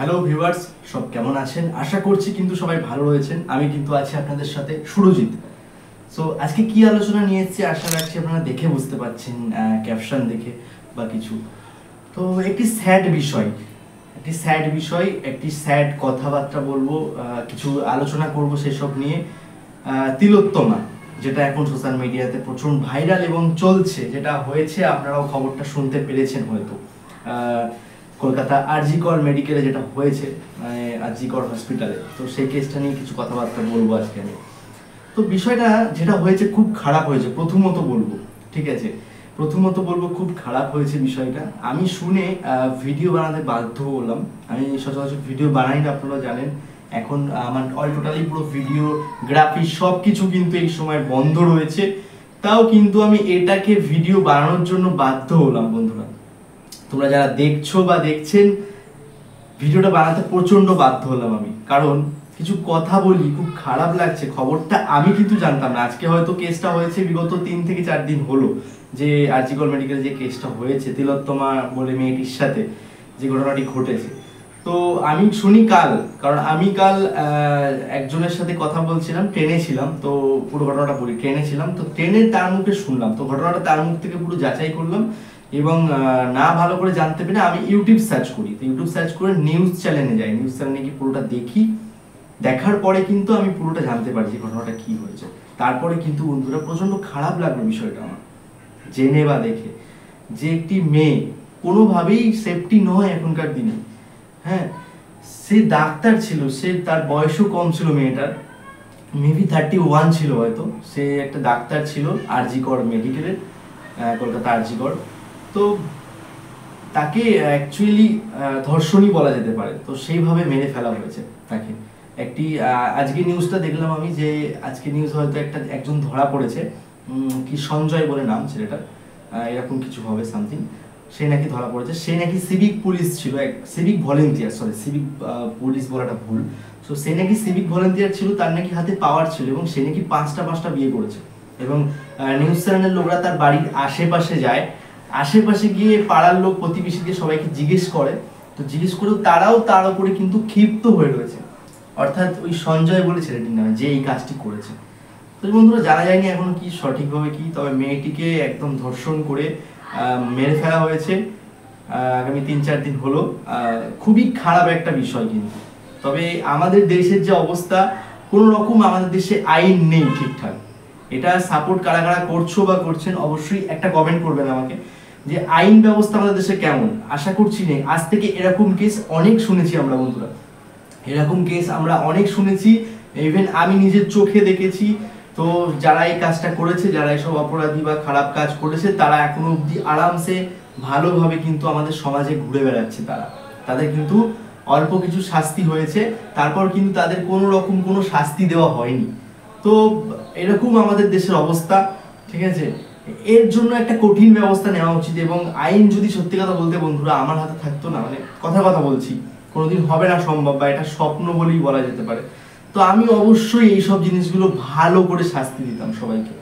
Hello viewers, সব কেমন আছেন? আশা করছি কিন্তু সবাই ভালো রয়েছেন। আমি কিন্তু আছি আপনাদের সাথে সুরজিৎ। সো আজকে কি আলোচনা নিয়ে এসেছি আশা রাখছি আপনারা দেখে বুঝতে পারছেন, ক্যাপশন দেখে বা কিছু। তো একটি স্যাড বিষয়, একটি স্যাড কথাবার্তা বলবো, কিছু আলোচনা করব সেসব নিয়ে। তিলোত্তমা, যেটা এখন সোশ্যাল মিডিয়াতে প্রচুর ভাইরাল এবং চলছে, যেটা হয়েছে আপনারাও খবরটা শুনতে পেরেছেন হয়তো। কলকাতা আরজি কর মেডিকেলে যেটা হয়েছে, মানে আরজি কর হসপিটালে, তো সেই কেসটা নিয়ে কিছু কথাবার্তা বলবো আজকে আমি। তো বিষয়টা যেটা হয়েছে খুব খারাপ হয়েছে, প্রথমত বলবো, ঠিক আছে, খুব খারাপ হয়েছে বিষয়টা। আমি শুনে ভিডিও বানাতে বাধ্য হলাম। আমি সচরাচর ভিডিও বানাই না, আপনারা জানেন। এখন আমার অল টোটালি পুরো ভিডিওগ্রাফি সব কিছু কিন্তু এই সময় বন্ধ রয়েছে, তাও কিন্তু আমি এটাকে ভিডিও বানানোর জন্য বাধ্য হলাম। বন্ধুরা, তোমরা যারা দেখছো বা দেখছেন, ভিডিওটা বানাতে প্রচন্ড বাধ্য হলাম আমি, কারণ কিছু কথা বলি, খুব খারাপ লাগছে। খবরটা আমি কিন্তু জানতাম না। আজকে হয়তো কেসটা হয়েছে বিগত 3 থেকে 4 দিন হলো, যে আরজি কর মেডিকেলে যে কেসটা হয়েছে তিলোত্তমা বলে মেয়েটির সাথে যে ঘটনাটি ঘটেছে। তো আমি শুনি কাল, কারণ আমি কাল একজনের সাথে কথা বলছিলাম, ট্রেনে ছিলাম। তো পুরো ঘটনাটা বলি, ট্রেনে ছিলাম, তো ট্রেনে তার মুখে শুনলাম, তো ঘটনাটা তার মুখ থেকে পুরো যাচাই করলাম। এবং না ভালো করে জানতে পেরে আমি ইউটিউব সার্চ করি, তো ইউটিউব সার্চ করে নিউজ চ্যানেলে যাই, নিউজ চ্যানেলে গিয়ে পুরোটা দেখি। দেখার পরে কিন্তু আমি পুরোটা জানতে পারি যে ঘটনাটা কি হয়েছে। তারপরে কিন্তু বন্ধুরা প্রচন্ড খারাপ লাগলো বিষয়টা আমার জেনে বা দেখে, যে একটি মেয়ে কোনোভাবেই সেফটি নয় এখনকার দিনে। হ্যাঁ, সে ডাক্তার ছিল, সে তার বয়সও কম ছিল, মেয়েটার মেবি 31 ছিল হয়তো। সে একটা ডাক্তার ছিল আরজি কর মেডিকেলের, কলকাতা আরজি কর। তো তাকে অ্যাকচুয়ালি ধর্ষণই বলা যেতে পারে, তো সেইভাবে মেরে ফেলা হয়েছে তাকে। একটি আজকে নিউজটা দেখলাম আমি, যে আজকে নিউজ হয়তো একজন ধরা পড়েছে, কি সঞ্জয় বলে নাম ছেলেটার, এরকম কিছু হবে সামথিং। সে নাকি ধরা পড়েছে, সে নাকি সিভিক পুলিশ ছিল, সিভিক ভলেন্টিয়ার, সিভিক পুলিশ বলাটা ভুল। সো সে নাকি সিভিক ভলেন্টিয়ার ছিল, তার নাকি হাতে পাওয়ার ছিল, এবং সে নাকি 5টা বিয়ে করেছে। এবং নিউজ চ্যানেলের লোকরা তার বাড়ির আশেপাশে যায়, আশেপাশে গিয়ে পাড়ার লোক প্রতিবেশীদের সবাইকে জিজ্ঞেস করে, তো জিজ্ঞেস করেও তারাও তার উপরে কিন্তু ক্ষিপ্ত হয়ে রয়েছে, অর্থাৎ ওই সঞ্জয় বলে ছেলেটির নামে, যে এই কাজটি করেছে। তো বন্ধুরা, জানা যায়নি এখনো কি সঠিকভাবে কি, তবে মেয়েটিকে একদম ধর্ষণ করে মেরে ফেলা হয়েছে আগামী 3-4 দিন হলো। খুবই খারাপ একটা বিষয় কিন্তু। তবে আমাদের দেশের যে অবস্থা, কোনো রকম আমাদের দেশে আইন নেই ঠিকঠাক। এটা সাপোর্ট কারা কারা করছো বা করছেন, অবশ্যই একটা কমেন্ট করবেন আমাকে, যে আইন ব্যবস্থা আমাদের দেশে কেমন। আশা করছি নেই। আজ থেকে এরকম কেস অনেক শুনেছি আমরা বন্ধুরা, এরকম কেস আমরা অনেক শুনেছি, ইভেন আমি নিজের চোখে দেখেছি। তো যারা এই কাজটা করেছে, যারা এসব অপরাধী বা খারাপ কাজ করেছে, তারা এখনো অবধি আরামসে ভালোভাবে কিন্তু আমাদের সমাজে ঘুরে বেড়াচ্ছে। তাদের কিন্তু অল্প কিছু শাস্তি হয়েছে, তারপর কিন্তু তাদের কোনো রকম কোনো শাস্তি দেওয়া হয়নি। তো এরকম আমাদের দেশের অবস্থা, ঠিক আছে। এর জন্য একটা কঠিন ব্যবস্থা নেওয়া উচিত, এবং আইন যদি সত্যি কথা বলতে বন্ধুরা আমার হাতে থাকতো না, মানে কথা বলছি, কোনোদিন হবে না সম্ভব, বা এটা স্বপ্ন বলেই বলা যেতে পারে, তো আমি অবশ্যই এইসব জিনিসগুলো ভালো করে শাস্তি দিতাম সবাইকে,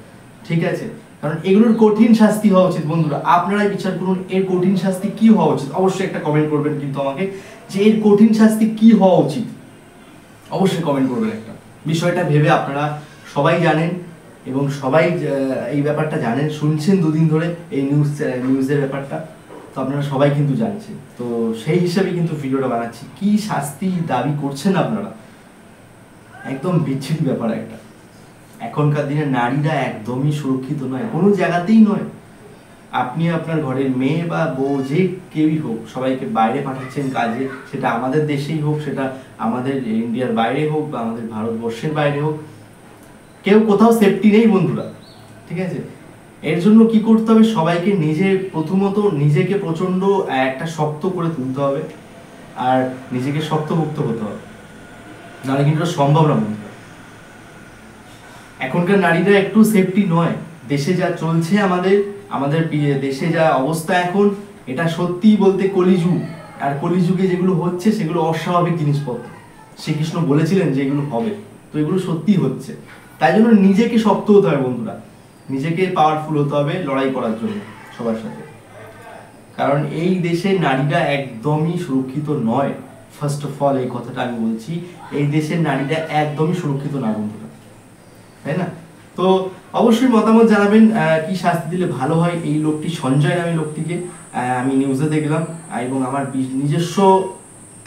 ঠিক আছে। কারণ এগুলোর কঠিন শাস্তি হওয়া উচিত। বন্ধুরা, আপনারাই বিচার করুন, এর কঠিন শাস্তি কি হওয়া উচিত। অবশ্যই একটা কমেন্ট করবেন কিন্তু আমাকে, যে এর কঠিন শাস্তি কি হওয়া উচিত, অবশ্যই কমেন্ট করবেন একটা। বিষয়টা ভেবে আপনারা সবাই জানেন, এবং সবাই এই ব্যাপারটা জানেন, শুনছেন 2 দিন ধরে এই নিউজের ব্যাপারটা, তো আপনারা সবাই কিন্তু জানছেন। তো সেই হিসাবে কিন্তু ভিডিওটা বানাচ্ছি। কি শাস্তি দাবি করছেন আপনারা? একদম বিচ্ছিরি ব্যাপার একটা। এখনকার দিনে নারীরা একদমই সুরক্ষিত নয়, কোনো জায়গাতেই নয়। আপনি আপনার ঘরের মেয়ে বা বউ, যে কেউই হোক, সবাইকে বাইরে পাঠাচ্ছেন কাজে, সেটা আমাদের দেশেই হোক, সেটা আমাদের ইন্ডিয়ার বাইরে হোক, বা আমাদের ভারতবর্ষের বাইরে হোক, কেউ কোথাও সেফটি নেই বন্ধুরা, ঠিক আছে। এর জন্য কি করতে হবে? সবাইকে প্রথমত নিজেকে প্রচন্ড একটা শক্ত করে তুলতে হবে, আর নিজেকে শক্তভুক্ত হতে হবে, নাহলে কিন্তু সম্ভব না বন্ধুরা। এখনকার নারীরা একটু সেফটি নয়। দেশে যা চলছে, আমাদের দেশে যা অবস্থা এখন, এটা সত্যিই বলতে কলিযুগ। আর কলিযুগে যেগুলো হচ্ছে সেগুলো অস্বাভাবিক জিনিসপত্র। শ্রীকৃষ্ণ বলেছিলেন যে এগুলো হবে, তো এগুলো সত্যি হচ্ছে। তাই জন্য নিজেকে শক্ত হতে হবে বন্ধুরা, নিজেকে পাওয়ারফুল হতে হবে লড়াই করার জন্য সবার সাথে। কারণ এই দেশে নারীরা একদমই সুরক্ষিত নয়। ফার্স্ট অফ অল এই কথাটা আমি বলছি, এই দেশের নারীরা একদমই সুরক্ষিত না বন্ধুরা, তাই না? তো অবশ্যই মতামত জানাবেন কি শাস্তি দিলে ভালো হয়। এই লোকটি সঞ্জয় নামে লোকটিকে আমি নিউজে দেখলাম, এবং আমার নিজস্ব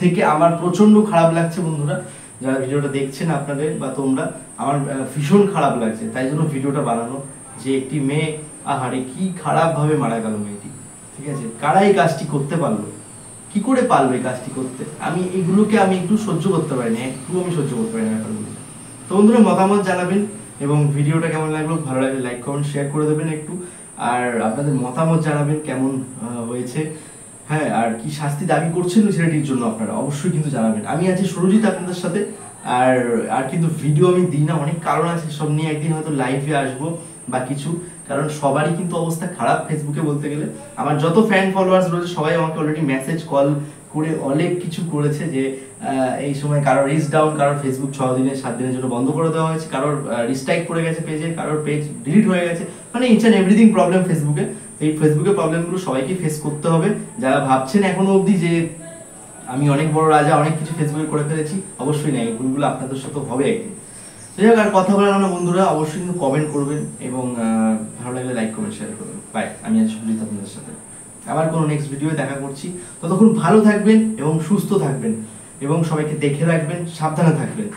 থেকে আমার প্রচন্ড খারাপ লাগছে বন্ধুরা, যারা ভিডিওটা দেখছেন আপনাদের বা তোমরা, আমার ভীষণ খারাপ লাগছে, তাই জন্য ভিডিওটা বানানো, যে একটি মেয়ে, আহারে কি খারাপ ভাবে মারা গেল মেয়েটি, ঠিক আছে? কারা এই কাজটি করতে পারলো, কি করে পারলো এই কাজটি করতে? আমি এগুলোকে আমি একটু সহ্য করতে পারি না, একটু আমি সহ্য করতে পারি না ব্যাপারগুলো। তো বন্ধুরা মতামত জানাবেন, এবং ভিডিওটা কেমন লাগলো, ভালো লাগলে লাইক কমেন্ট শেয়ার করে দেবেন একটু, আর আপনাদের মতামত জানাবেন কেমন হয়েছে, হ্যাঁ, আর কি শাস্তি দাবি করছেন ছেলেটির জন্য আপনারা অবশ্যই কিন্তু জানাবেন। আমি আছি সুরজিৎ আপনাদের সাথে, আর আর কিন্তু ভিডিও আমি দিই না, অনেক কারণ আছে, সব নিয়ে একদিন হয়তো লাইভে আসবো বা কিছু, কারণ সবারই কিন্তু অবস্থা খারাপ ফেসবুকে বলতে গেলে। আমার যত ফ্যান ফলোয়ার্স রয়েছে সবাই আমাকে অলরেডি মেসেজ কল করে অনেক কিছু করেছে, যে এই সময় কারোর রিচ ডাউন, কারোর ফেসবুক 6 দিনে 7 দিনের জন্য বন্ধ করে দেওয়া হয়েছে, কারোর রিস্ট্রাইক পড়ে গেছে পেজে, কারোর পেজ ডিলিট হয়ে গেছে, মানে ইচ অ্যান্ড এভরিথিং প্রবলেম ফেসবুকে। এই ফেসবুকের প্রবলেমগুলো সবাইকে ফেস করতে হবে। যারা ভাবছেন এখনো অবধি যে আমি অনেক বড় রাজা, অনেক কিছু ফেসবুকে করে ফেলেছি, অবশ্যই না, এই ভুলগুলো আপনাদের সাথে হবে একদিন। যাই হোক, আর কথা বলার না বন্ধুরা, অবশ্যই কিন্তু কমেন্ট করবেন, এবং ভালো লাগলে লাইক কমেন্ট শেয়ার করবেন। বাই, আমি আছি সুজিত আপনাদের সাথে, আবার কোনো নেক্সট ভিডিওয়ে দেখা করছি। ততক্ষণ ভালো থাকবেন এবং সুস্থ থাকবেন, এবং সবাইকে দেখে রাখবেন, সাবধানে থাকবেন।